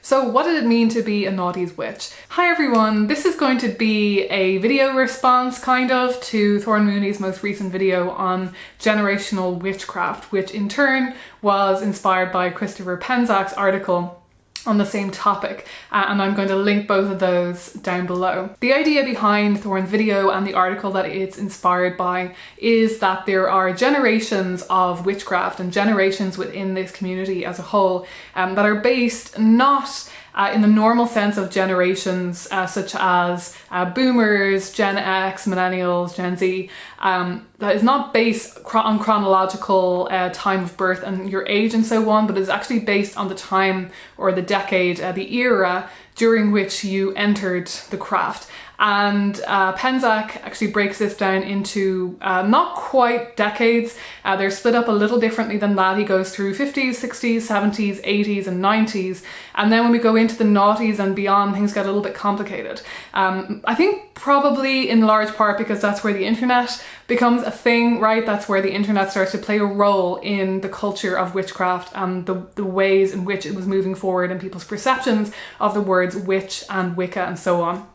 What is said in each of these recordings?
So what did it mean to be a noughties witch? Hi everyone, this is going to be a video response kind of to Thorn Mooney's most recent video on generational witchcraft, which in turn was inspired by Christopher Penczak's article on the same topic, and I'm going to link both of those down below. The idea behind Thorn's video and the article that it's inspired by is that there are generations of witchcraft and generations within this community as a whole that are based not in the normal sense of generations such as boomers, Gen X, millennials, Gen Z, that is not based on chronological time of birth and your age and so on, but is actually based on the time or the decade, the era during which you entered the craft. And Penczak actually breaks this down into not quite decades. They're split up a little differently than that. He goes through 50s, 60s, 70s, 80s and 90s. And then when we go into the noughties and beyond, things get a little bit complicated. I think probably in large part because that's where the internet becomes a thing, right? That's where the internet starts to play a role in the culture of witchcraft and the ways in which it was moving forward and people's perceptions of the words witch and Wicca and so on.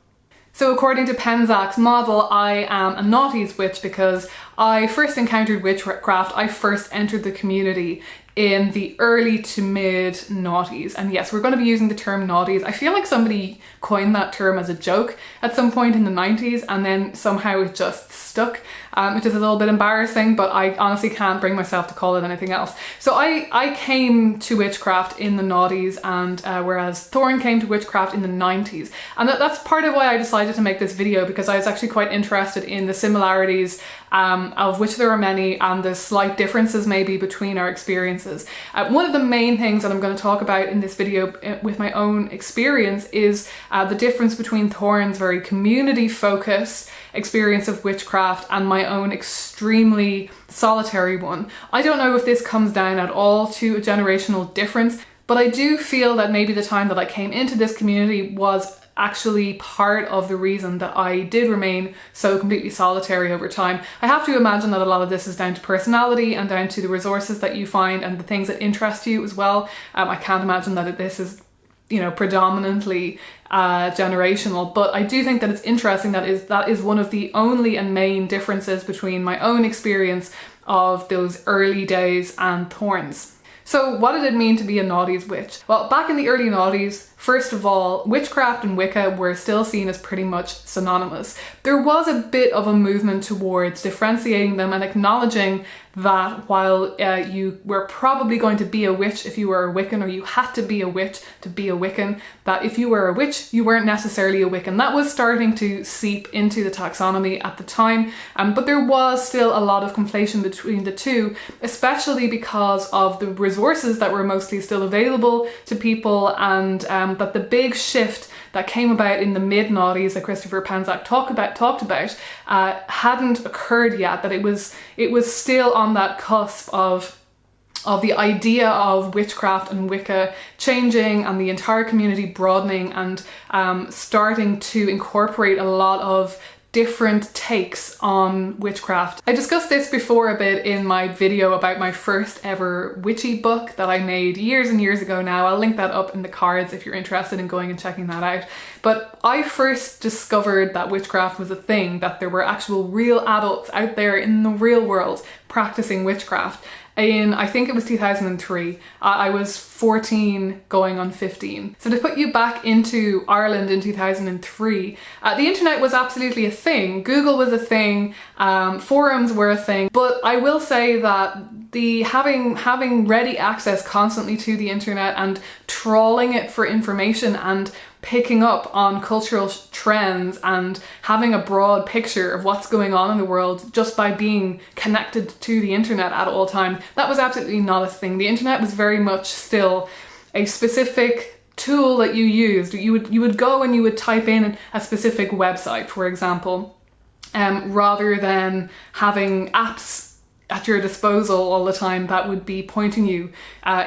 So according to Penczak's model, I am a noughties witch because I first encountered witchcraft, I first entered the community in the early to mid noughties. And yes, we're going to be using the term noughties. I feel like somebody coined that term as a joke at some point in the 90s and then somehow it just stuck, which is a little bit embarrassing, but I honestly can't bring myself to call it anything else. So I came to witchcraft in the noughties, and whereas Thorn came to witchcraft in the 90s. And that's part of why I decided to make this video, because I was actually quite interested in the similarities, of which there are many, and the slight differences maybe between our experiences. One of the main things that I'm going to talk about in this video with my own experience is the difference between Thorn's very community focused experience of witchcraft and my own extremely solitary one. I don't know if this comes down at all to a generational difference, but I do feel that maybe the time that I came into this community was actually part of the reason that I did remain so completely solitary over time. I have to imagine that a lot of this is down to personality and down to the resources that you find and the things that interest you as well. I can't imagine that this is, you know, predominantly generational, but I do think that it's interesting that is one of the only and main differences between my own experience of those early days and Thorn's. So what did it mean to be a noughties witch? Well, back in the early noughties, first of all, witchcraft and Wicca were still seen as pretty much synonymous. There was a bit of a movement towards differentiating them and acknowledging that while you were probably going to be a witch if you were a Wiccan, or you had to be a witch to be a Wiccan, that if you were a witch, you weren't necessarily a Wiccan. That was starting to seep into the taxonomy at the time, but there was still a lot of conflation between the two, especially because of the resources that were mostly still available to people, and that the big shift that came about in the mid-noughties that Christopher Penczak talked about hadn't occurred yet, that it was still on that cusp of the idea of witchcraft and Wicca changing and the entire community broadening and starting to incorporate a lot of different takes on witchcraft. I discussed this before a bit in my video about my first ever witchy book that I made years and years ago now. I'll link that up in the cards if you're interested in going and checking that out. But I first discovered that witchcraft was a thing, that there were actual real adults out there in the real world practicing witchcraft in, I think it was 2003. I was 14 going on 15. So to put you back into Ireland in 2003, the internet was absolutely a thing. Google was a thing, forums were a thing, but I will say that the having ready access constantly to the internet and trawling it for information and picking up on cultural trends and having a broad picture of what's going on in the world just by being connected to the internet at all times, that was absolutely not a thing. The internet was very much still a specific tool that you used. You would go and you would type in a specific website, for example, rather than having apps at your disposal all the time that would be pointing you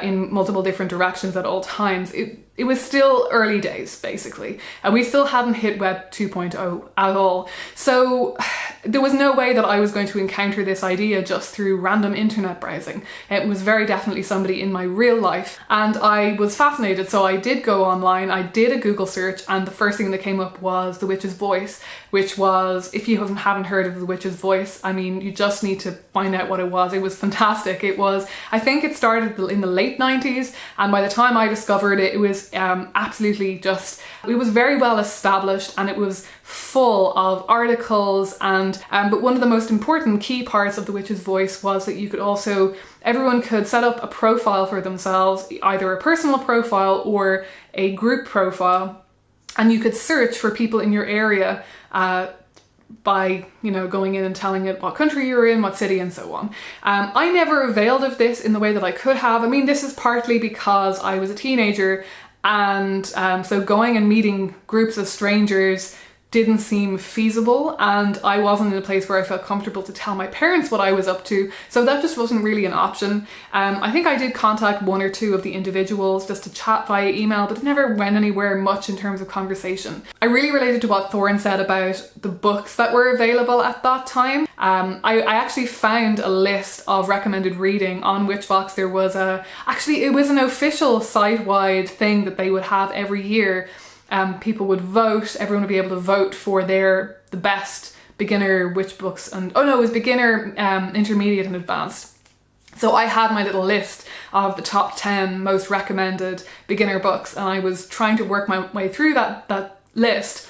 in multiple different directions at all times. It was still early days, basically, and we still hadn't hit Web 2.0 at all. So there was no way that I was going to encounter this idea just through random internet browsing. It was very definitely somebody in my real life, and I was fascinated. So I did go online, I did a Google search, and the first thing that came up was The Witch's Voice, which was, if you haven't heard of The Witch's Voice, I mean, you just need to find out what it was. It was fantastic. It was, I think it started in the late 90s, and by the time I discovered it, it was absolutely just, it was very well established, and it was full of articles, and but one of the most important key parts of The Witch's Voice was that you could also, everyone could set up a profile for themselves, either a personal profile or a group profile, and you could search for people in your area by, you know, going in and telling it what country you were in, what city, and so on. I never availed of this in the way that I could have. I mean, this is partly because I was a teenager, and so going and meeting groups of strangers didn't seem feasible, and I wasn't in a place where I felt comfortable to tell my parents what I was up to, so that just wasn't really an option. I think I did contact one or two of the individuals just to chat via email, but it never went anywhere much in terms of conversation. I really related to what Thorn said about the books that were available at that time. I actually found a list of recommended reading on Witchvox. There was it was an official site-wide thing that they would have every year. People would vote, everyone would be able to vote for the best beginner witch books, and it was beginner, intermediate and advanced. So I had my little list of the top 10 most recommended beginner books, and I was trying to work my way through that list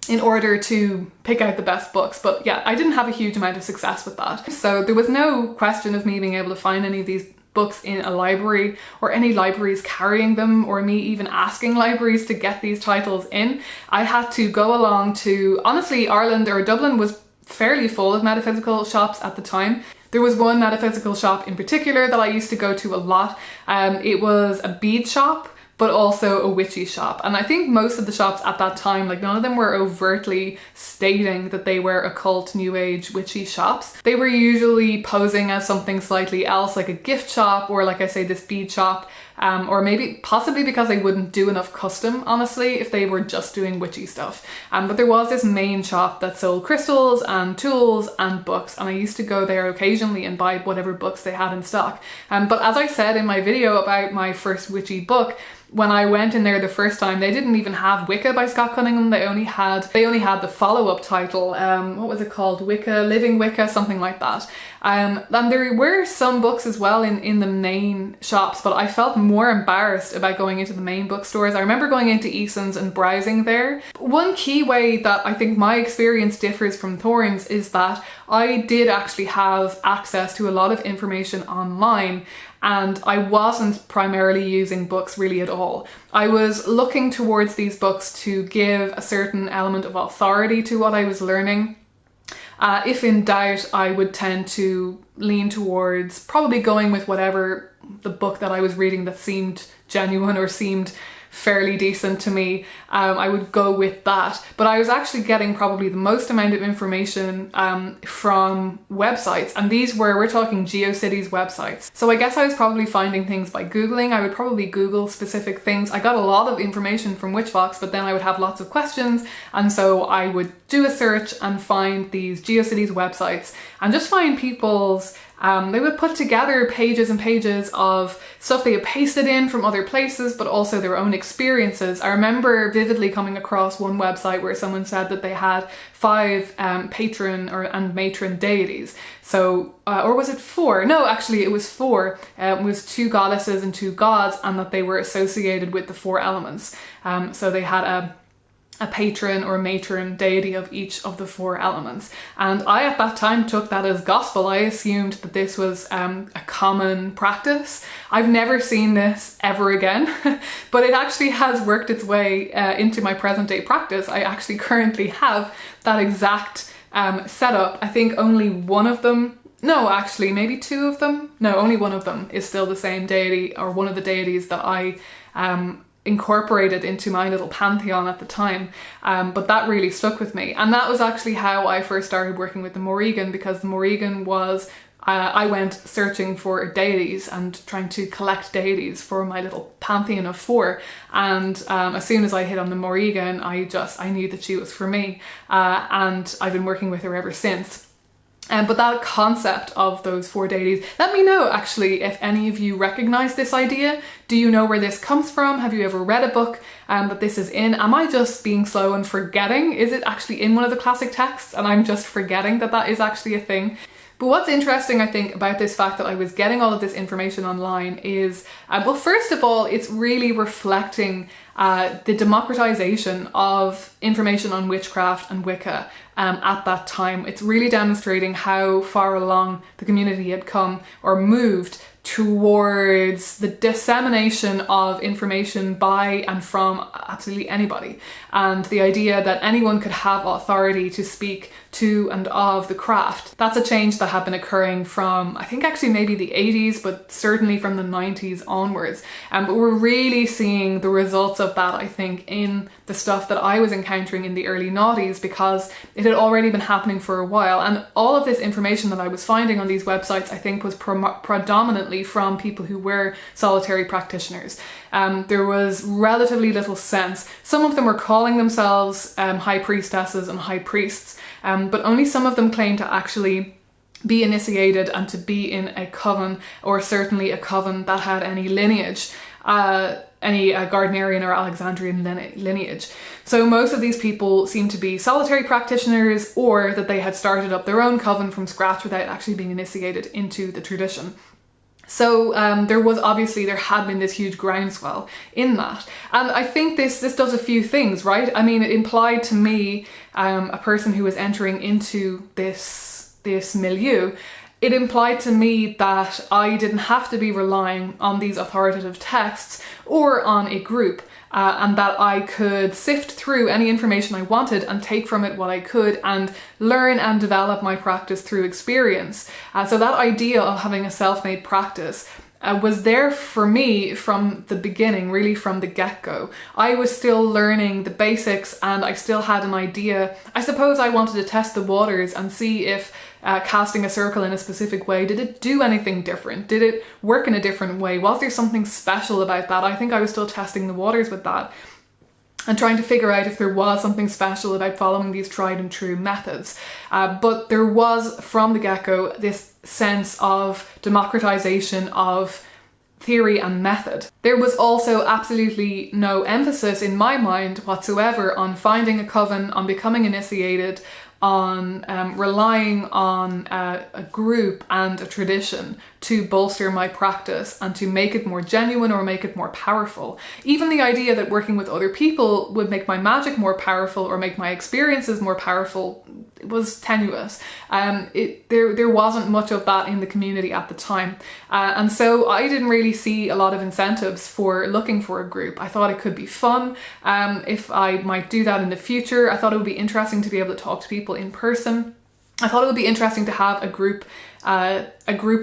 in order to pick out the best books. But yeah, I didn't have a huge amount of success with that. So there was no question of me being able to find any of these books in a library, or any libraries carrying them, or me even asking libraries to get these titles in. I had to go along to, honestly, Ireland or Dublin was fairly full of metaphysical shops at the time. There was one metaphysical shop in particular that I used to go to a lot. It was a bead shop, but also a witchy shop. And I think most of the shops at that time, like, none of them were overtly stating that they were occult, new age, witchy shops. They were usually posing as something slightly else, like a gift shop, or like I say, this bead shop, or maybe possibly because they wouldn't do enough custom, honestly, if they were just doing witchy stuff. But there was this main shop that sold crystals and tools and books, and I used to go there occasionally and buy whatever books they had in stock. But as I said in my video about my first witchy book, when I went in there the first time, they didn't even have Wicca by Scott Cunningham. They only had the follow-up title. What was it called? Wicca, Living Wicca, something like that. And there were some books as well in the main shops, but I felt more embarrassed about going into the main bookstores. I remember going into Eason's and browsing there. One key way that I think my experience differs from Thorn's is that I did actually have access to a lot of information online, and I wasn't primarily using books really at all. I was looking towards these books to give a certain element of authority to what I was learning. If in doubt, I would tend to lean towards probably going with whatever the book that I was reading that seemed genuine or seemed fairly decent to me. I would go with that. But I was actually getting probably the most amount of information from websites, and we're talking GeoCities websites. So I guess I was probably finding things by Googling. I would probably Google specific things. I got a lot of information from Witchvox, but then I would have lots of questions, and so I would do a search and find these GeoCities websites and just find people's they would put together pages and pages of stuff they had pasted in from other places, but also their own experiences. I remember vividly coming across one website where someone said that they had 5 patron and matron deities. So, or was it 4? No, actually it was 4. It was 2 goddesses and 2 gods, and that they were associated with the 4 elements. So they had a patron or matron deity of each of the 4 elements. And I at that time took that as gospel. I assumed that this was a common practice. I've never seen this ever again, but it actually has worked its way into my present day practice. I actually currently have that exact setup. I think only one of them, no, actually maybe 2 of them, no, only one of them is still the same deity, or one of the deities that I incorporated into my little pantheon at the time, but that really stuck with me. And that was actually how I first started working with the Morrigan, because the Morrigan was I went searching for deities and trying to collect deities for my little pantheon of 4. And as soon as I hit on the Morrigan, I knew that she was for me. And I've been working with her ever since. But that concept of those 4 deities, let me know actually if any of you recognize this idea. Do you know where this comes from? Have you ever read a book that this is in? Am I just being slow and forgetting? Is it actually in one of the classic texts and I'm just forgetting that that is actually a thing? But what's interesting, I think, about this fact that I was getting all of this information online is, well, first of all, it's really reflecting the democratization of information on witchcraft and Wicca at that time. It's really demonstrating how far along the community had come or moved towards the dissemination of information by and from absolutely anybody. And the idea that anyone could have authority to speak to and of the craft. That's a change that had been occurring from, I think actually maybe the 80s, but certainly from the 90s onwards. But we're really seeing the results of that, I think, in the stuff that I was encountering in the early noughties, because it had already been happening for a while. And all of this information that I was finding on these websites, I think, was predominantly from people who were solitary practitioners. There was relatively little sense. Some of them were calling themselves high priestesses and high priests, but only some of them claimed to actually be initiated and to be in a coven, or certainly a coven that had any lineage, any Gardnerian or Alexandrian lineage. So most of these people seem to be solitary practitioners, or that they had started up their own coven from scratch without actually being initiated into the tradition. So there had been this huge groundswell in that. And I think this does a few things, right? I mean, it implied to me, a person who was entering into this milieu, it implied to me that I didn't have to be relying on these authoritative texts or on a group, and that I could sift through any information I wanted and take from it what I could and learn and develop my practice through experience. So that idea of having a self-made practice was there for me from the beginning, really from the get-go. I was still learning the basics and I still had an idea. I suppose I wanted to test the waters and see if casting a circle in a specific way, did it do anything different? Did it work in a different way? Was there something special about that? I think I was still testing the waters with that and trying to figure out if there was something special about following these tried and true methods. But there was, from the get-go, this sense of democratization of theory and method. There was also absolutely no emphasis in my mind whatsoever on finding a coven, on becoming initiated, on relying on a group and a tradition to bolster my practice and to make it more genuine or make it more powerful. Even the idea that working with other people would make my magic more powerful or make my experiences more powerful was tenuous. There wasn't much of that in the community at the time. And so I didn't really see a lot of incentives for looking for a group. I thought it could be fun if I might do that in the future. I thought it would be interesting to be able to talk to people in person. I thought it would be interesting to have a group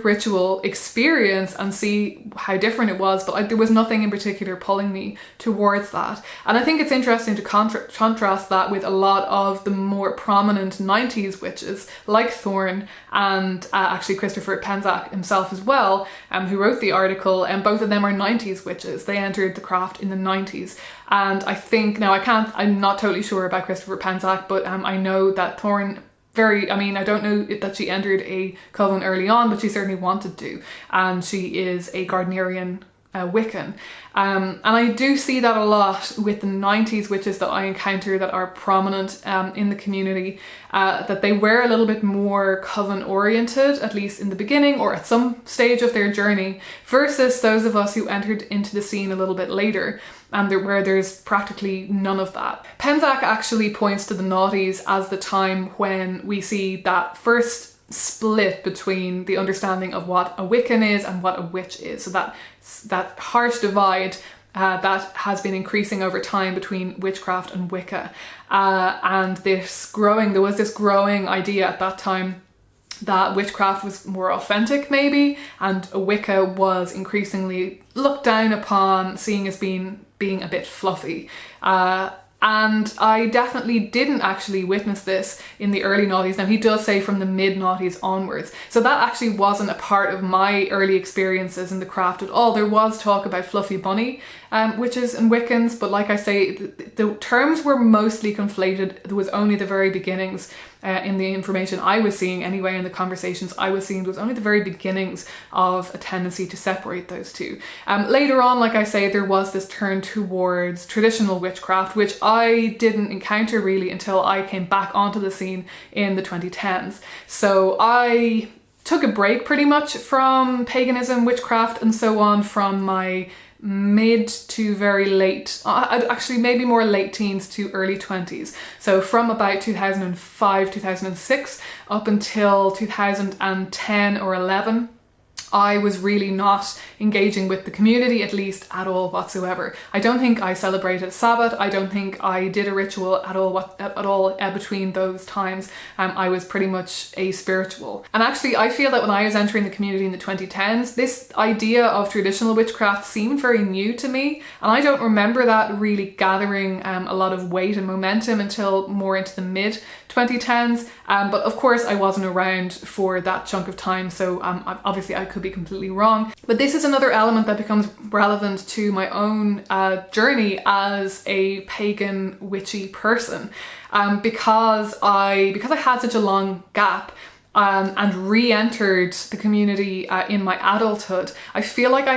ritual experience and see how different it was, but there was nothing in particular pulling me towards that. And I think it's interesting to contrast that with a lot of the more prominent 90s witches like Thorne and actually Christopher Penczak himself as well, who wrote the article, and both of them are 90s witches. They entered the craft in the 90s. And I think, now I'm not totally sure about Christopher Penczak, but I know that Thorne I don't know that she entered a coven early on, but she certainly wanted to, and she is a Gardnerian Wiccan. And I do see that a lot with the 90s witches that I encounter that are prominent in the community, that they were a little bit more coven oriented, at least in the beginning or at some stage of their journey, versus those of us who entered into the scene a little bit later, where there's practically none of that. Penczak actually points to the noughties as the time when we see that first split between the understanding of what a Wiccan is and what a witch is. So that harsh divide that has been increasing over time between witchcraft and Wicca. And there was this growing idea at that time that witchcraft was more authentic maybe, and a Wicca was increasingly looked down upon, seen as being a bit fluffy. And I definitely didn't actually witness this in the early noughties. Now he does say from the mid noughties onwards. So that actually wasn't a part of my early experiences in the craft at all. There was talk about fluffy bunny witches and Wiccans, but like I say, the terms were mostly conflated. There was only the very beginnings in the information I was seeing anyway, in the conversations I was seeing, there was only the very beginnings of a tendency to separate those two. Later on, like I say, there was this turn towards traditional witchcraft, which I didn't encounter really until I came back onto the scene in the 2010s. So I took a break pretty much from paganism, witchcraft and so on from my mid to very late, actually maybe more late teens to early 20s. So from about 2005, 2006 up until 2010 or 11, I was really not engaging with the community, at least at all whatsoever. I don't think I celebrated Sabbath. I don't think I did a ritual at all between those times. I was pretty much aspiritual. And actually, I feel that when I was entering the community in the 2010s, this idea of traditional witchcraft seemed very new to me. And I don't remember that really gathering a lot of weight and momentum until more into the mid 2010s. But of course, I wasn't around for that chunk of time. So obviously, I could be completely wrong. But this is another element that becomes relevant to my own journey as a pagan witchy person, because I had such a long gap and re-entered the community in my adulthood. I feel like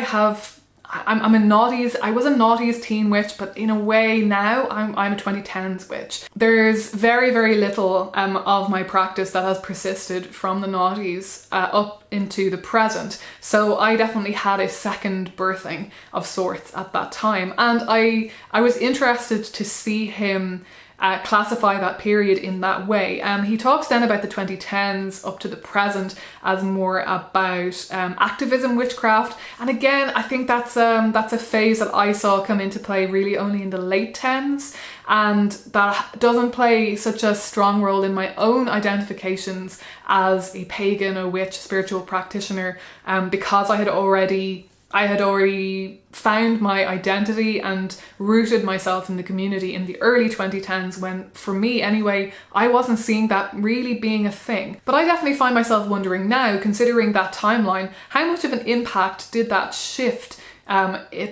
I'm a noughties, I was a noughties teen witch, but in a way now I'm a 2010s witch. There's very, very little of my practice that has persisted from the noughties up into the present. So I definitely had a second birthing of sorts at that time. And I was interested to see him classify that period in that way. He talks then about the 2010s up to the present as more about activism witchcraft, and again I think that's a phase that I saw come into play really only in the late 10s, and that doesn't play such a strong role in my own identifications as a pagan, a witch, spiritual practitioner, because I had already found my identity and rooted myself in the community in the early 2010s, when, for me anyway, I wasn't seeing that really being a thing. But I definitely find myself wondering now, considering that timeline, how much of an impact did that shift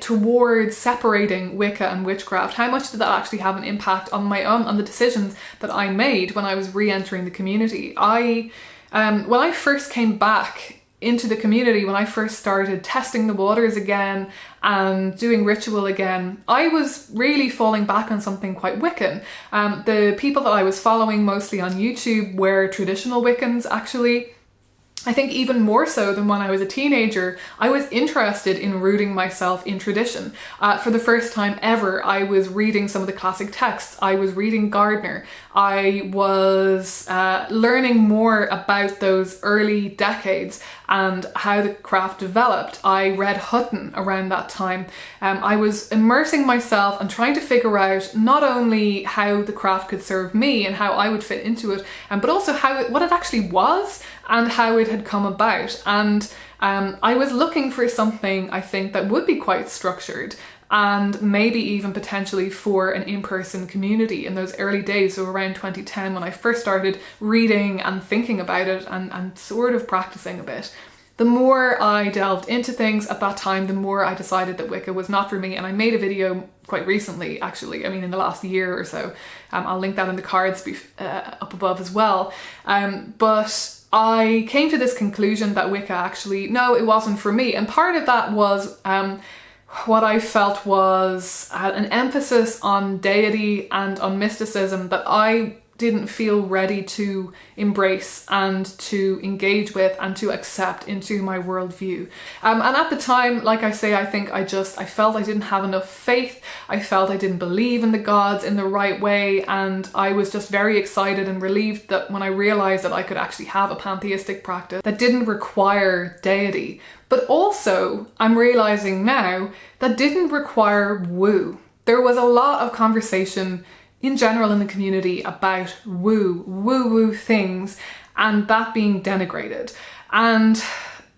towards separating Wicca and witchcraft? How much did that actually have an impact on on the decisions that I made when I was re-entering the community? When I first came back into the community, when I first started testing the waters again and doing ritual again, I was really falling back on something quite Wiccan. The people that I was following mostly on YouTube were traditional Wiccans, actually. I think even more so than when I was a teenager, I was interested in rooting myself in tradition. For the first time ever, I was reading some of the classic texts. I was reading Gardner. I was learning more about those early decades and how the craft developed. I read Hutton around that time. I was immersing myself and trying to figure out not only how the craft could serve me and how I would fit into it, but also what it actually was and how it had come about. And I was looking for something, I think, that would be quite structured and maybe even potentially for an in-person community in those early days, so around 2010 when I first started reading and thinking about it and sort of practicing a bit. The more I delved into things at that time, the more I decided that Wicca was not for me, and I made a video quite recently, actually, in the last year or so. I'll link that in the cards up above as well. But I came to this conclusion that Wicca actually, no, it wasn't for me. And part of that was what I felt was an emphasis on deity and on mysticism that I didn't feel ready to embrace and to engage with and to accept into my worldview. And at the time, like I say, I think I felt I didn't have enough faith. I felt I didn't believe in the gods in the right way. And I was just very excited and relieved that when I realized that I could actually have a pantheistic practice that didn't require deity. But also, I'm realizing now, that didn't require woo. There was a lot of conversation in general in the community about woo-woo things and that being denigrated. And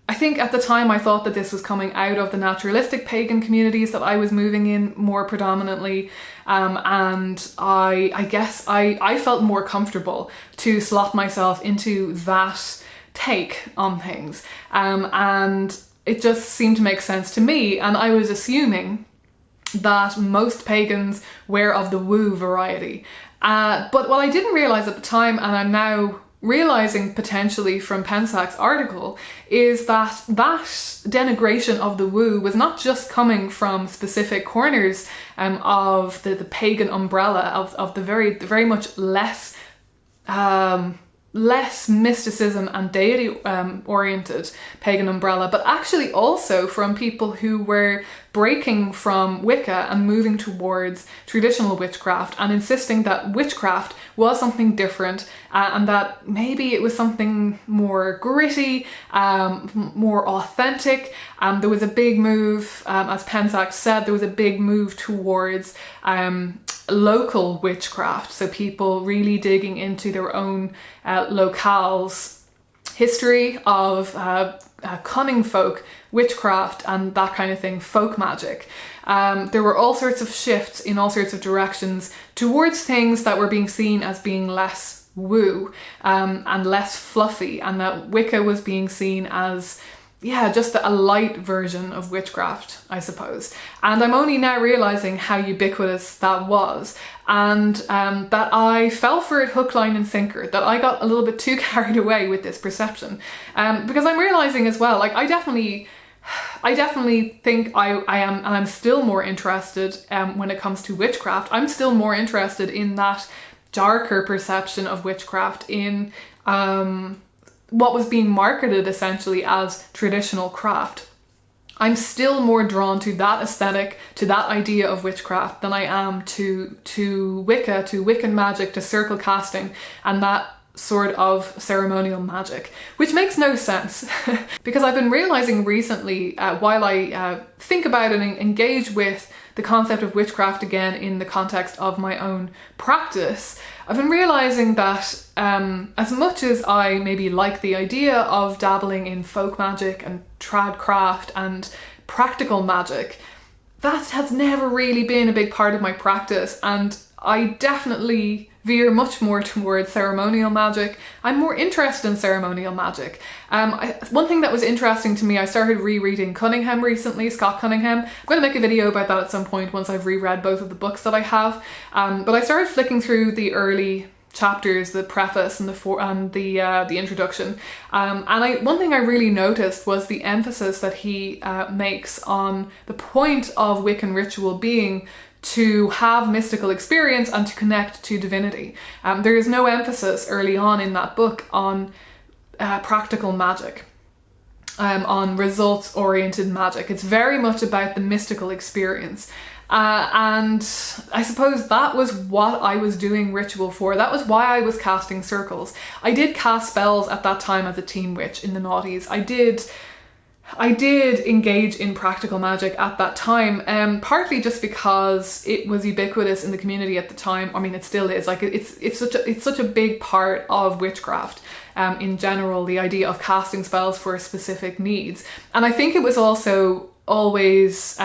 I think at the time I thought that this was coming out of the naturalistic pagan communities that I was moving in more predominantly, and I guess I felt more comfortable to slot myself into that take on things, and it just seemed to make sense to me, and I was assuming that most pagans were of the woo variety. But what I didn't realise at the time, and I'm now realising potentially from Penczak's article, is that denigration of the woo was not just coming from specific corners of the pagan umbrella of the very much less mysticism and deity oriented pagan umbrella, but actually also from people who were breaking from Wicca and moving towards traditional witchcraft and insisting that witchcraft was something different, and that maybe it was something more gritty, more authentic. There was a big move, as Penczak said, there was a big move towards local witchcraft, so people really digging into their own locales' history of cunning folk, witchcraft and that kind of thing, folk magic. There were all sorts of shifts in all sorts of directions towards things that were being seen as being less woo and less fluffy, and that Wicca was being seen as just a light version of witchcraft, I suppose. And I'm only now realising how ubiquitous that was, and that I fell for it hook, line and sinker, that I got a little bit too carried away with this perception. Because I'm realising as well, like I definitely think I am, and I'm still more interested when it comes to witchcraft. I'm still more interested in that darker perception of witchcraft, in what was being marketed essentially as traditional craft. I'm still more drawn to that aesthetic, to that idea of witchcraft, than I am to Wicca, to Wiccan magic, to circle casting, and that sort of ceremonial magic, which makes no sense because I've been realizing recently, while I think about and engage with the concept of witchcraft again in the context of my own practice, I've been realizing that as much as I maybe like the idea of dabbling in folk magic and tradcraft and practical magic, that has never really been a big part of my practice, and I definitely veer much more towards ceremonial magic. I'm more interested in ceremonial magic. One thing that was interesting to me, I started rereading Cunningham recently, Scott Cunningham. I'm going to make a video about that at some point once I've reread both of the books that I have. But I started flicking through the early chapters, the preface and the introduction. One thing I really noticed was the emphasis that he makes on the point of Wiccan ritual being to have mystical experience and to connect to divinity. There is no emphasis early on in that book on practical magic, on results-oriented magic. It's very much about the mystical experience. And I suppose that was what I was doing ritual for. That was why I was casting circles. I did cast spells at that time as a teen witch in the noughties. I did engage in practical magic at that time, partly just because it was ubiquitous in the community at the time. I mean, it still is. Like it's such a big part of witchcraft in general, the idea of casting spells for specific needs. And I think it was also always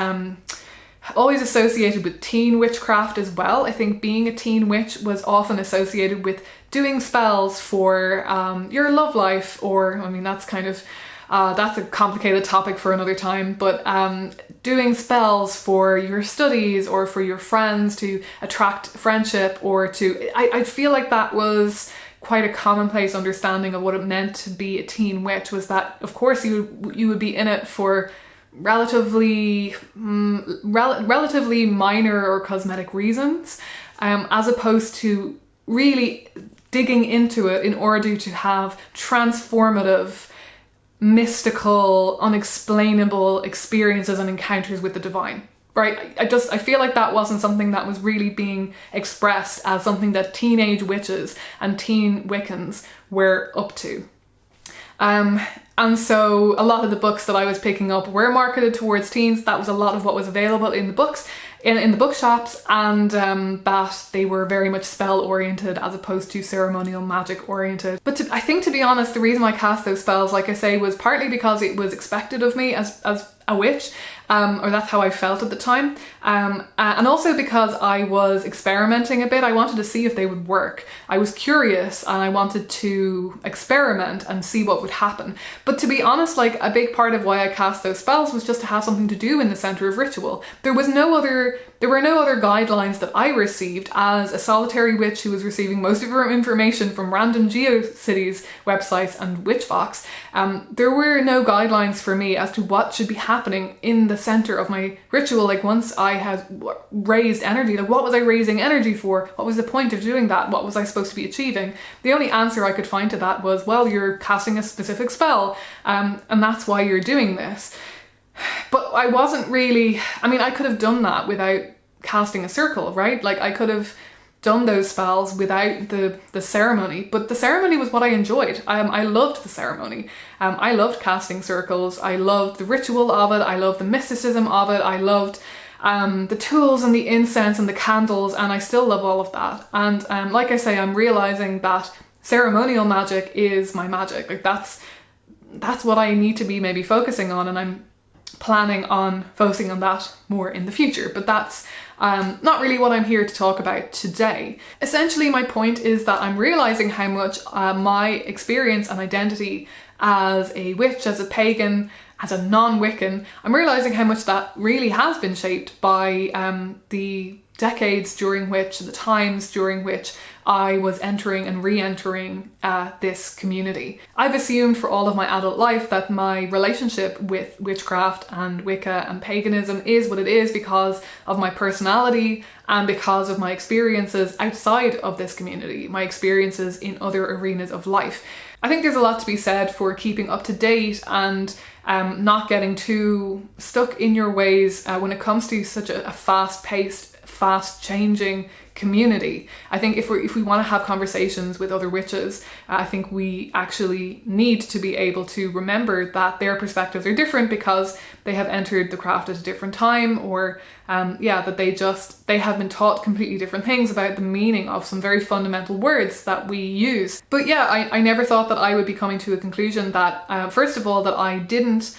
associated with teen witchcraft as well. I think being a teen witch was often associated with doing spells for your love life, or I mean, that's kind of that's a complicated topic for another time, but doing spells for your studies or for your friends to attract friendship, or I feel like that was quite a commonplace understanding of what it meant to be a teen witch, was that of course you would be in it for relatively minor or cosmetic reasons, as opposed to really digging into it in order to have transformative, mystical, unexplainable experiences and encounters with the divine, right? I feel like that wasn't something that was really being expressed as something that teenage witches and teen Wiccans were up to. And so a lot of the books that I was picking up were marketed towards teens. That was a lot of what was available in the books. in the bookshops, and that they were very much spell oriented as opposed to ceremonial magic oriented. But I think, to be honest, the reason I cast those spells, like I say, was partly because it was expected of me as a witch, or that's how I felt at the time, and also because I was experimenting a bit. I wanted to see if they would work. I was curious and I wanted to experiment and see what would happen. But to be honest, like, a big part of why I cast those spells was just to have something to do in the center of ritual. There were no other guidelines that I received as a solitary witch who was receiving most of her information from random GeoCities websites and Witchfox. There were no guidelines for me as to what should be happening in the center of my ritual. Like, once I had raised energy, like, what was I raising energy for? What was the point of doing that? What was I supposed to be achieving? The only answer I could find to that was, well, you're casting a specific spell, and that's why you're doing this. But I wasn't really, I mean, I could have done that without casting a circle, right? Like, I could have done those spells without the ceremony, but the ceremony was what I enjoyed. I loved the ceremony. I loved casting circles. I loved the ritual of it. I loved the mysticism of it. I loved the tools and the incense and the candles, and I still love all of that. And like I say, I'm realizing that ceremonial magic is my magic. Like, that's what I need to be maybe focusing on, and I'm planning on focusing on that more in the future. But that's not really what I'm here to talk about today. Essentially, my point is that I'm realizing how much my experience and identity as a witch, as a pagan, as a non-Wiccan, I'm realizing how much that really has been shaped by the decades during which, the times during which I was entering and re-entering this community. I've assumed for all of my adult life that my relationship with witchcraft and Wicca and paganism is what it is because of my personality and because of my experiences outside of this community, my experiences in other arenas of life. I think there's a lot to be said for keeping up to date and not getting too stuck in your ways when it comes to such a fast-paced, fast-changing community. I think if we want to have conversations with other witches, I think we actually need to be able to remember that their perspectives are different because they have entered the craft at a different time, or that they have been taught completely different things about the meaning of some very fundamental words that we use. But yeah, I never thought that I would be coming to a conclusion that first of all, that I didn't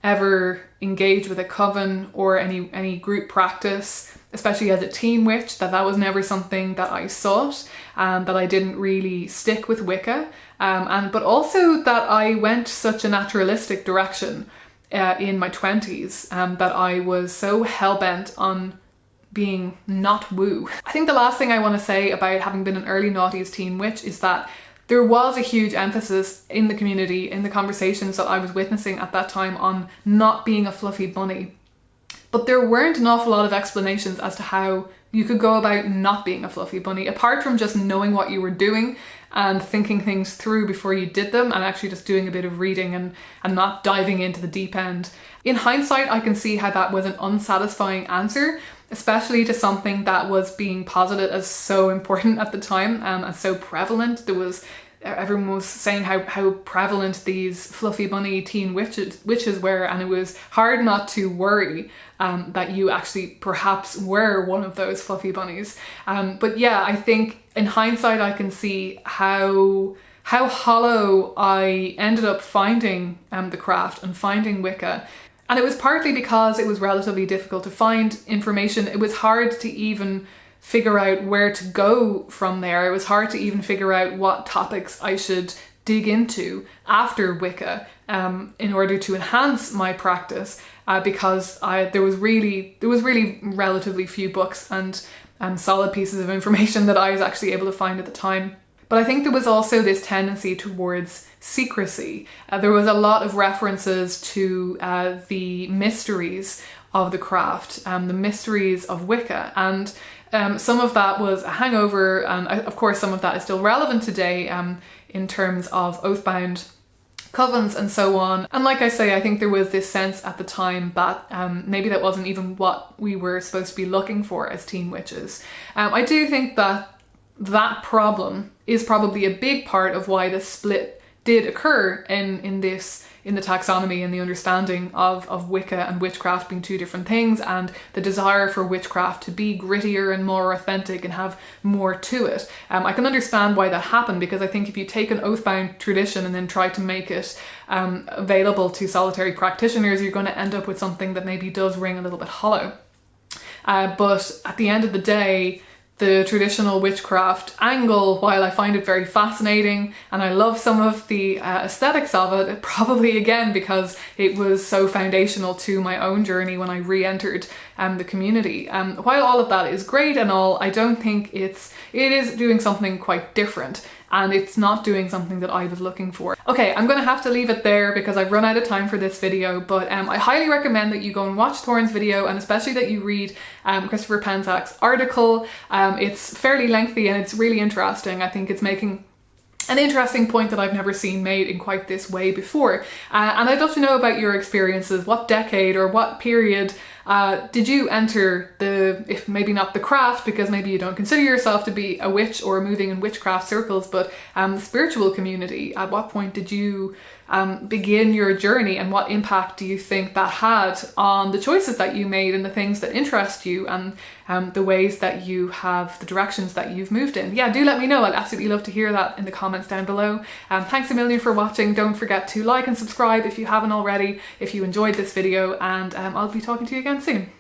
ever engage with a coven or any group practice, especially as a teen witch, that was never something that I sought, and that I didn't really stick with Wicca, but also that I went such a naturalistic direction in my 20s, that I was so hell-bent on being not woo. I think the last thing I want to say about having been an early noughties teen witch is that there was a huge emphasis in the community, in the conversations that I was witnessing at that time, on not being a fluffy bunny. But there weren't an awful lot of explanations as to how you could go about not being a fluffy bunny, apart from just knowing what you were doing and thinking things through before you did them, and actually just doing a bit of reading and not diving into the deep end. In hindsight, I can see how that was an unsatisfying answer, especially to something that was being posited as so important at the time, and so prevalent. Everyone was saying how prevalent these fluffy bunny teen witches were, and it was hard not to worry that you actually perhaps were one of those fluffy bunnies. But yeah, I think in hindsight I can see how hollow I ended up finding the craft and finding Wicca. And it was partly because it was relatively difficult to find information. It was hard to even figure out where to go from there. It was hard to even figure out what topics I should dig into after Wicca in order to enhance my practice, because there was really relatively few books and solid pieces of information that I was actually able to find at the time. But I think there was also this tendency towards secrecy. There was a lot of references to the mysteries of the craft, the mysteries of Wicca, and some of that was a hangover, and of course some of that is still relevant today in terms of oathbound covens and so on. And like I say, I think there was this sense at the time that maybe that wasn't even what we were supposed to be looking for as teen witches. I do think that problem is probably a big part of why the split did occur in the taxonomy and the understanding of Wicca and witchcraft being two different things, and the desire for witchcraft to be grittier and more authentic and have more to it. I can understand why that happened, because I think if you take an oath-bound tradition and then try to make it available to solitary practitioners, you're going to end up with something that maybe does ring a little bit hollow. But at the end of the day, the traditional witchcraft angle, while I find it very fascinating and I love some of the aesthetics of it, probably again because it was so foundational to my own journey when I re-entered the community. While all of that is great and all, I don't think it is doing something quite different, and it's not doing something that I was looking for. Okay, I'm gonna have to leave it there because I've run out of time for this video, but I highly recommend that you go and watch Thorn's video, and especially that you read Christopher Penczak's article. It's fairly lengthy and it's really interesting. I think it's making an interesting point that I've never seen made in quite this way before. And I'd love to know about your experiences. What decade or what period did you enter if maybe not the craft, because maybe you don't consider yourself to be a witch or moving in witchcraft circles, but the spiritual community? At what point did you begin your journey, and what impact do you think that had on the choices that you made and the things that interest you, and the ways that you have, the directions that you've moved in? Yeah, do let me know. I'd absolutely love to hear that in the comments down below. Thanks a million for watching. Don't forget to like and subscribe if you haven't already, if you enjoyed this video, and I'll be talking to you again soon.